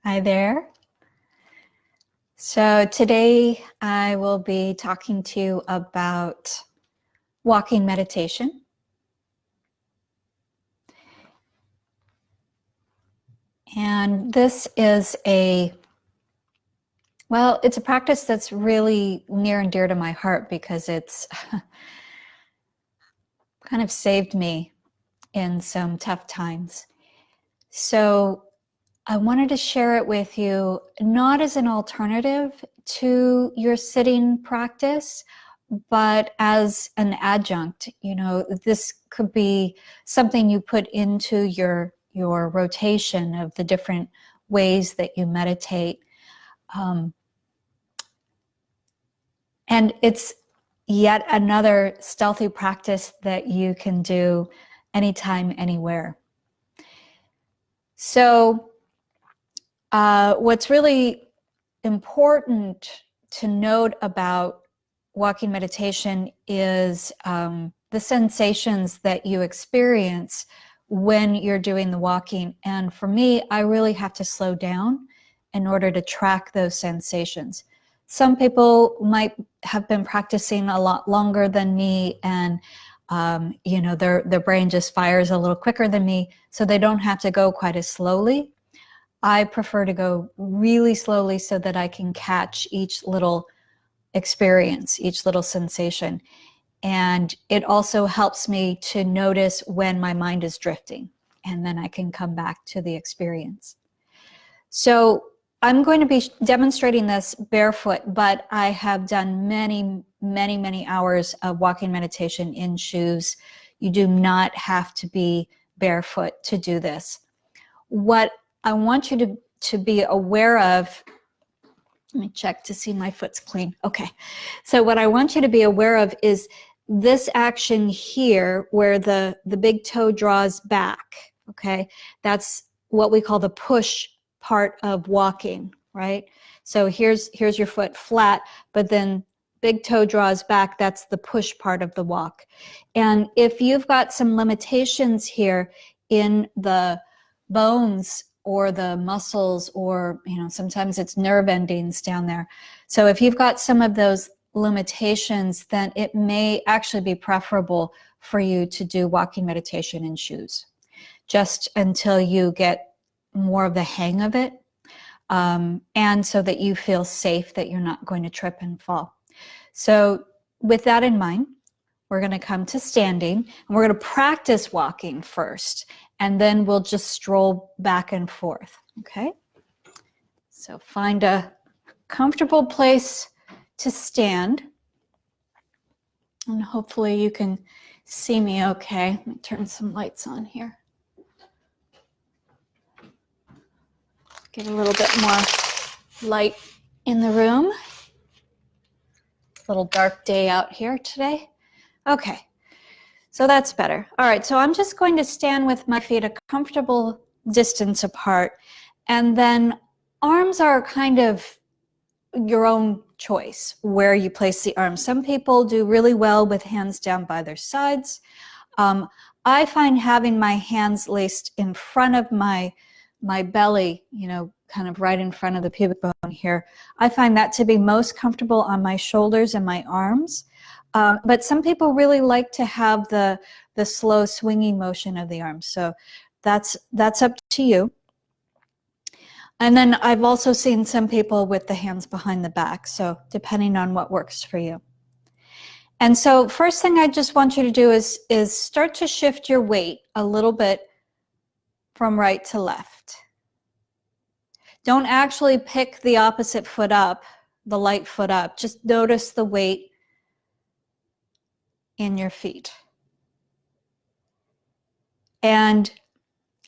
Hi there. So today I will be talking to you about walking meditation. And this is it's a practice that's really near and dear to my heart because it's kind of saved me in some tough times. So I wanted to share it with you, not as an alternative to your sitting practice, but as an adjunct. This could be something you put into your rotation of the different ways that you meditate. And it's yet another stealthy practice that you can do anytime, anywhere. So what's really important to note about walking meditation is the sensations that you experience when you're doing the walking. And for me, I really have to slow down in order to track those sensations. Some people might have been practicing a lot longer than me, and their brain just fires a little quicker than me, so they don't have to go quite as slowly. I prefer to go really slowly so that I can catch each little experience, each little sensation. And it also helps me to notice when my mind is drifting, and then I can come back to the experience. So I'm going to be demonstrating this barefoot, but I have done many, many, many hours of walking meditation in shoes. You do not have to be barefoot to do this. What I want you to be aware of, let me check to see my foot's clean. Okay. So what I want you to be aware of is this action here where the big toe draws back. Okay. That's what we call the push part of walking, right? So here's your foot flat, but then big toe draws back. That's the push part of the walk. And if you've got some limitations here in the bones or the muscles, or sometimes it's nerve endings down there. So if you've got some of those limitations, then it may actually be preferable for you to do walking meditation in shoes, just until you get more of the hang of it, and so that you feel safe, that you're not going to trip and fall. So with that in mind, we're going to come to standing, and we're going to practice walking first, and then we'll just stroll back and forth, okay? So find a comfortable place to stand, and hopefully you can see me okay. Let me turn some lights on here. Get a little bit more light in the room. A little dark day out here today. Okay. So that's better. All right, so I'm just going to stand with my feet a comfortable distance apart, and then arms are kind of your own choice where you place the arms. Some people do really well with hands down by their sides. I find having my hands laced in front of my belly, kind of right in front of the pubic bone here, I find that to be most comfortable on my shoulders and my arms. But some people really like to have the slow swinging motion of the arms. So that's up to you. And then I've also seen some people with the hands behind the back. So depending on what works for you. And so first thing I just want you to do is start to shift your weight a little bit from right to left. Don't actually pick the opposite foot up, the light foot up. Just notice the weight in your feet. And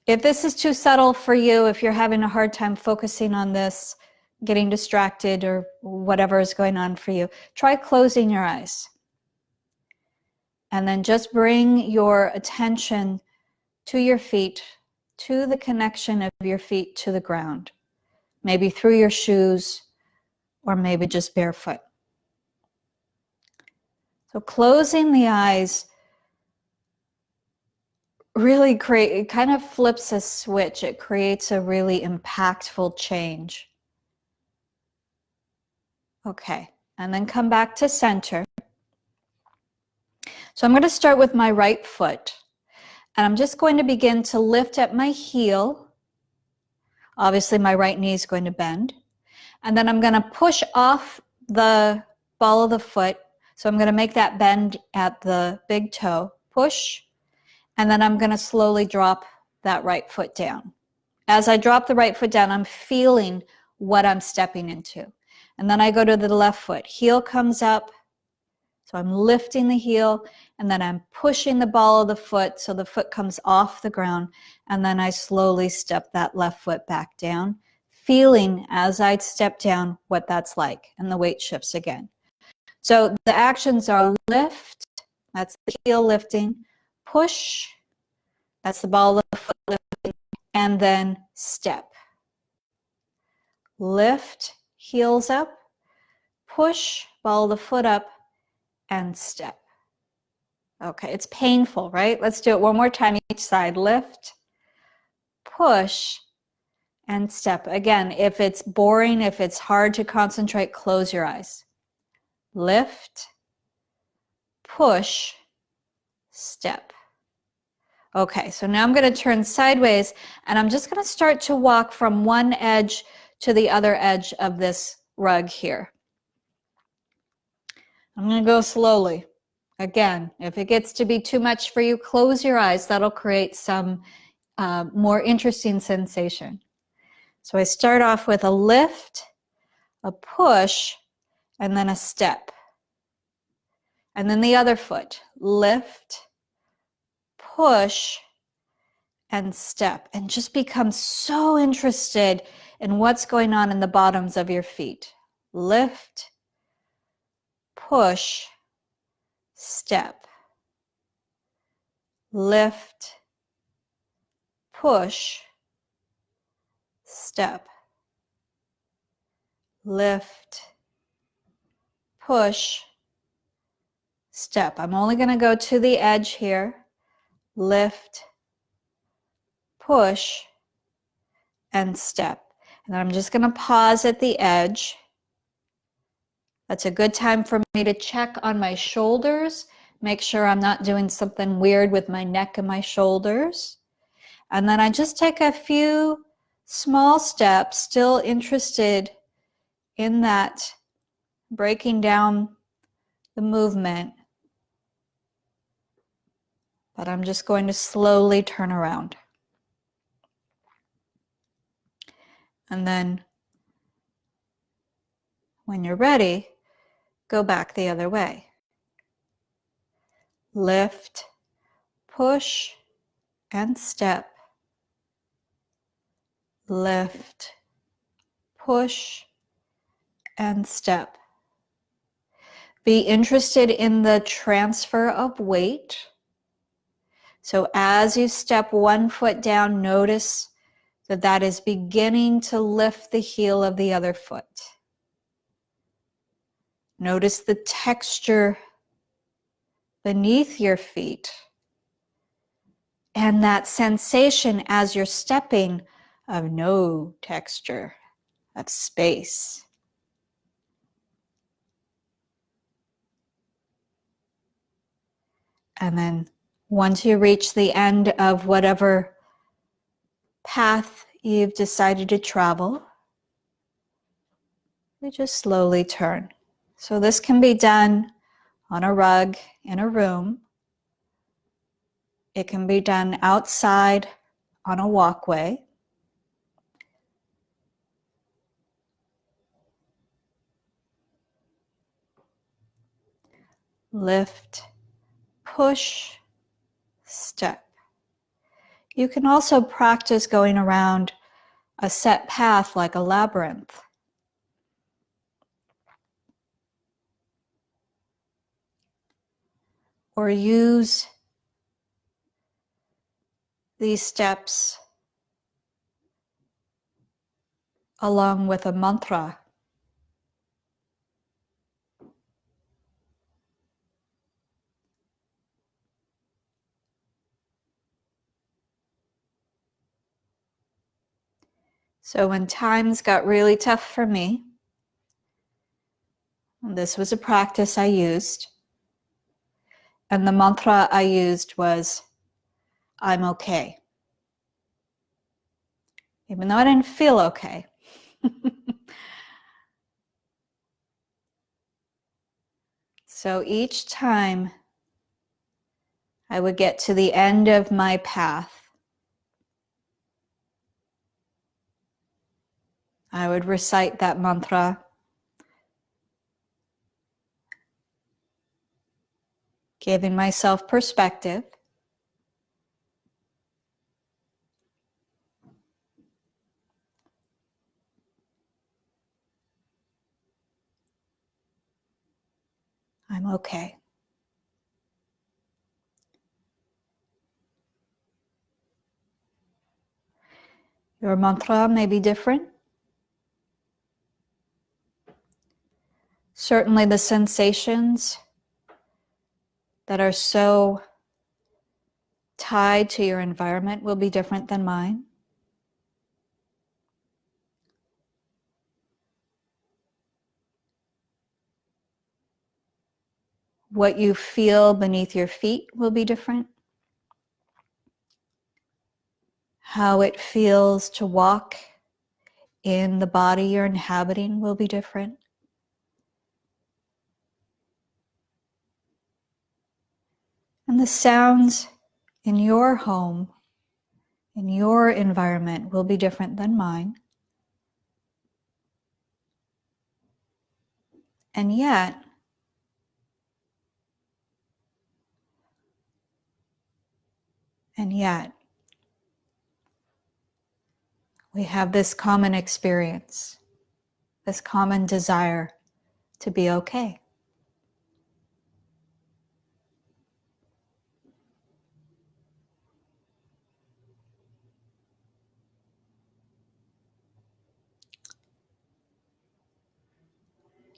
if this is too subtle for you, if you're having a hard time focusing on this, getting distracted or whatever is going on for you, try closing your eyes. And then just bring your attention to your feet, to the connection of your feet to the ground, maybe through your shoes or maybe just barefoot. So closing the eyes really it kind of flips a switch. It creates a really impactful change. Okay, and then come back to center. So I'm going to start with my right foot, and I'm just going to begin to lift at my heel. Obviously, my right knee is going to bend. And then I'm going to push off the ball of the foot. So I'm going to make that bend at the big toe, push, and then I'm going to slowly drop that right foot down. As I drop the right foot down, I'm feeling what I'm stepping into. And then I go to the left foot. Heel comes up, so I'm lifting the heel, and then I'm pushing the ball of the foot so the foot comes off the ground, and then I slowly step that left foot back down, feeling as I step down what that's like, and the weight shifts again. So the actions are lift, that's the heel lifting, push, that's the ball of the foot lifting, and then step. Lift, heels up, push, ball of the foot up, and step. Okay, it's painful, right? Let's do it one more time each side. Lift, push, and step. Again, if it's boring, if it's hard to concentrate, close your eyes. Lift, push, step. Okay, so now I'm going to turn sideways, and I'm just going to start to walk from one edge to the other edge of this rug here. I'm going to go slowly. Again, if it gets to be too much for you, close your eyes. That'll create some more interesting sensation. So I start off with a lift, a push, and then a step. And then the other foot, lift, push, and step. And just become so interested in what's going on in the bottoms of your feet. Lift, push, step. Lift, push, step. Lift, push, step. I'm only going to go to the edge here. Lift, push, and step. And then I'm just going to pause at the edge. That's a good time for me to check on my shoulders, make sure I'm not doing something weird with my neck and my shoulders. And then I just take a few small steps, still interested in that, breaking down the movement. But I'm just going to slowly turn around. And then when you're ready, go back the other way. Lift, push, and step. Lift, push, and step. Be interested in the transfer of weight. So as you step one foot down, notice that that is beginning to lift the heel of the other foot. Notice the texture beneath your feet and that sensation as you're stepping of no texture, of space. And then once you reach the end of whatever path you've decided to travel, you just slowly turn. So this can be done on a rug in a room. It can be done outside on a walkway. Lift, push, step. You can also practice going around a set path like a labyrinth. Or use these steps along with a mantra. So when times got really tough for me, and this was a practice I used, and the mantra I used was, I'm okay. Even though I didn't feel okay. So each time I would get to the end of my path, I would recite that mantra, giving myself perspective. I'm okay. Your mantra may be different. Certainly the sensations that are so tied to your environment will be different than mine. What you feel beneath your feet will be different. How it feels to walk in the body you're inhabiting will be different. And the sounds in your home, in your environment, will be different than mine. And yet, we have this common experience, this common desire to be okay.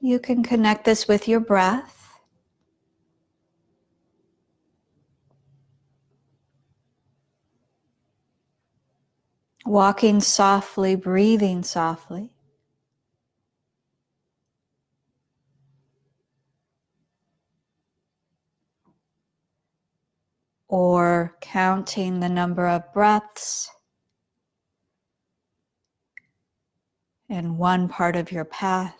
You can connect this with your breath. Walking softly, breathing softly. Or counting the number of breaths in one part of your path.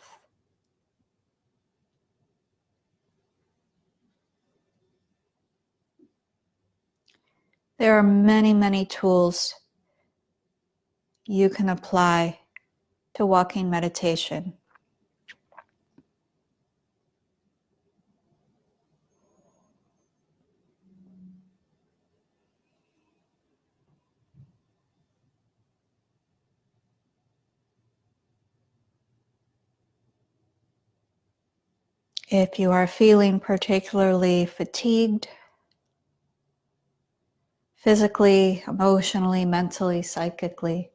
There are many, many tools you can apply to walking meditation. If you are feeling particularly fatigued, physically, emotionally, mentally, psychically,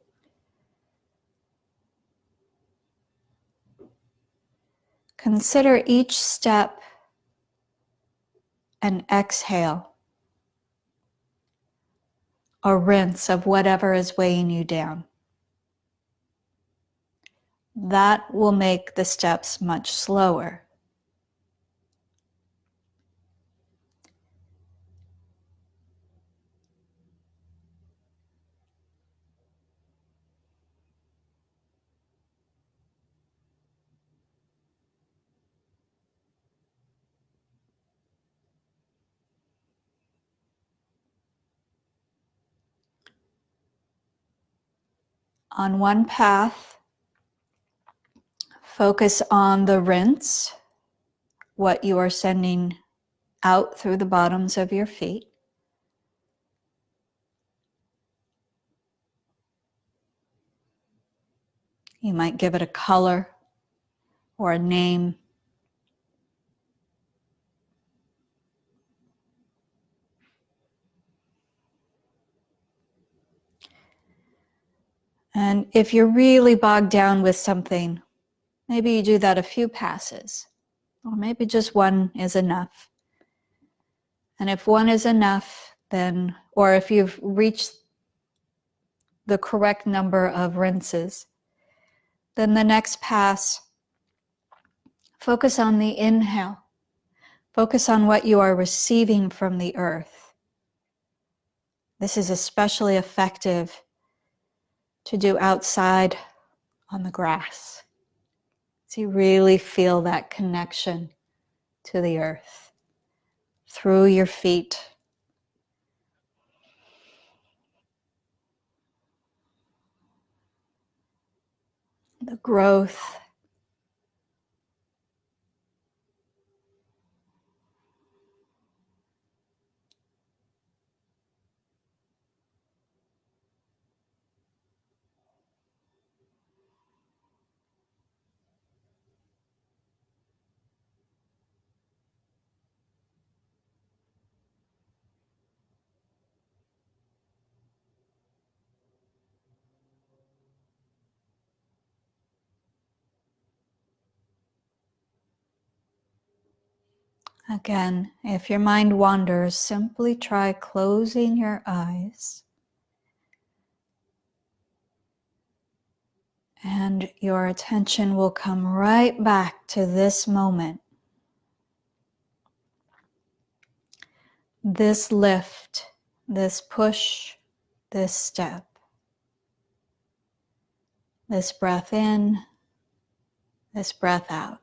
consider each step an exhale, a rinse of whatever is weighing you down. That will make the steps much slower. On one path, focus on the rinse, what you are sending out through the bottoms of your feet. You might give it a color or a name. And if you're really bogged down with something, maybe you do that a few passes, or maybe just one is enough. And if one is enough, then, or if you've reached the correct number of rinses. Then the next pass, focus on the inhale. Focus on what you are receiving from the earth. This is especially effective to do outside on the grass. So you really feel that connection to the earth through your feet. The growth. Again, if your mind wanders, simply try closing your eyes. And your attention will come right back to this moment. This lift, this push, this step. This breath in, this breath out.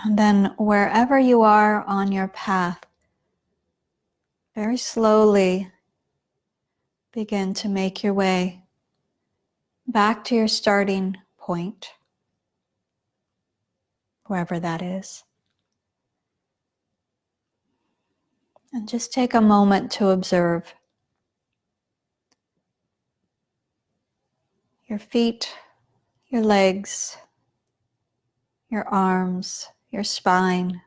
And then wherever you are on your path, very slowly begin to make your way back to your starting point, wherever that is. And just take a moment to observe your feet, your legs, your arms, your spine,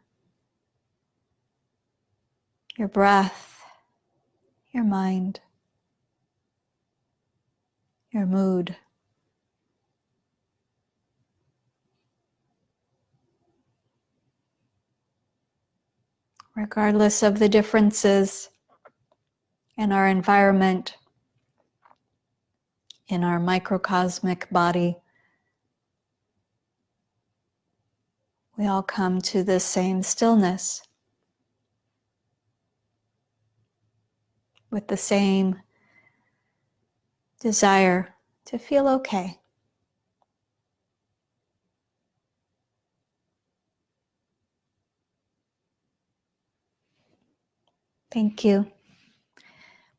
your breath, your mind, your mood. Regardless of the differences in our environment, in our microcosmic body, we all come to the same stillness with the same desire to feel okay. Thank you.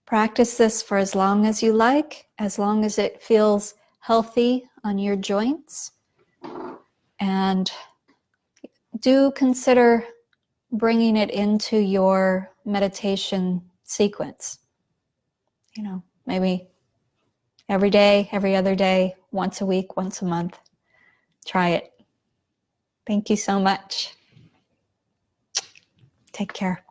Practice this for as long as you like, as long as it feels healthy on your joints. And do consider bringing it into your meditation sequence. Maybe every day, every other day, once a week, once a month. Try it. Thank you so much. Take care.